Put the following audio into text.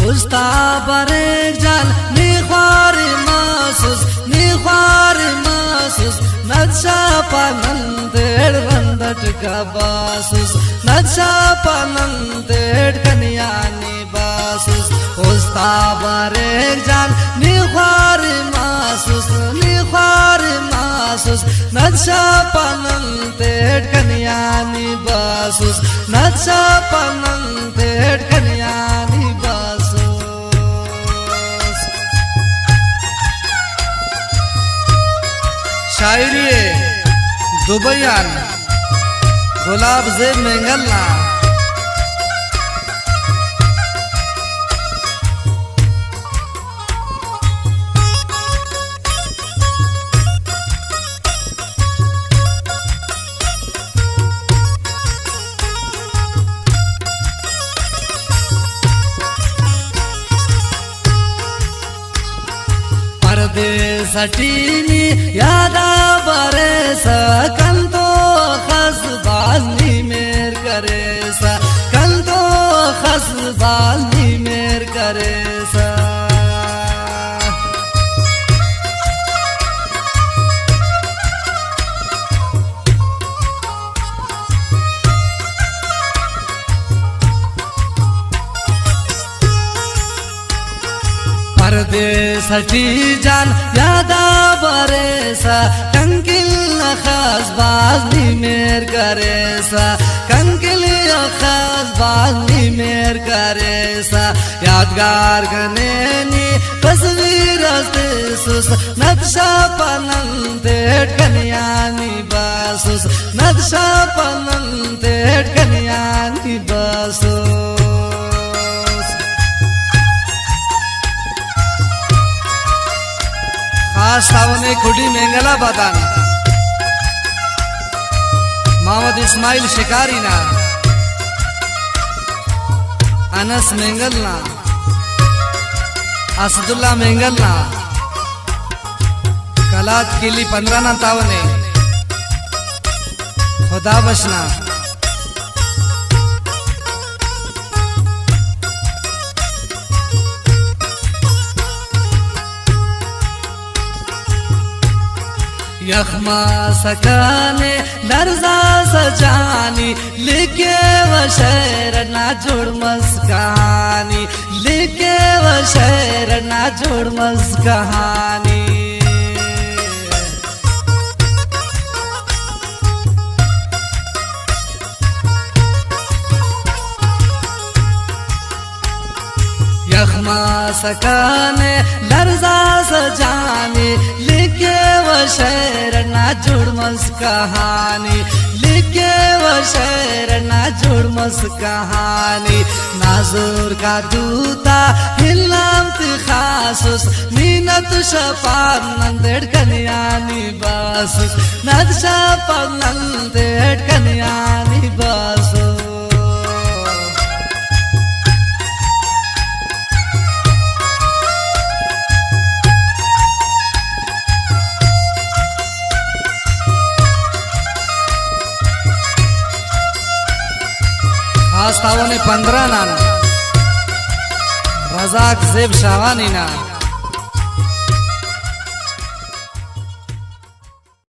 उस्ता break जान निख्वार मासूस नक्शा पनंदेड़ रंदट का बासूस नक्शा पनंदेड़ कन्यानी बासूस उस्ता बरेक जान निख्वार मासूस नक्शा पनंदेड़ कन्यानी बासूस नक्शा पनंदेड़ कन्यानी बासूस। शायरी दुबैयान गुलाब जेब मेंगलना परदेसटीनी यादा बरेसा कंतो खस बाजनी मेर करेसा कंतो खस बाजनी मेर करेसा। परदेसटी जान यादा बरेसा कंकिल खास बाजनी मेर करेसा कंकिल खास बाजनी मेर करेसा। यादगार गनेनी तस्वीर सुस नक्शा पनंदेड़ कन्यानी बासूस नक्शा पनंदेड़ कन्यानी बासूस। सावने खुडी मेंगला बादान मोहम्मद इस्माइल शिकारी ना अनस मेंगलना असदुल्ला मेंगलना कलात किली 15 ना तावने खुदा बशना यखमा सकाने दर्जा सजानी लिखे व शेर ना जोड़ मस कहानी लिखे व शेर ना जोड़ मस कहानी। यखमा सकाने दर्जा सजानी लिखे व शेर ना जोड़ मस कहानी लिखे व शेर ना जोड़ मस कहानी। नाजुर का दूता हिलाम खासूस मीनत शफार नंदेड़ कन्यानी बासूस नक्शा पनंदेड़ कन्यानी बासूस। आज तावने 15 नान रजाक जेब शावानी ना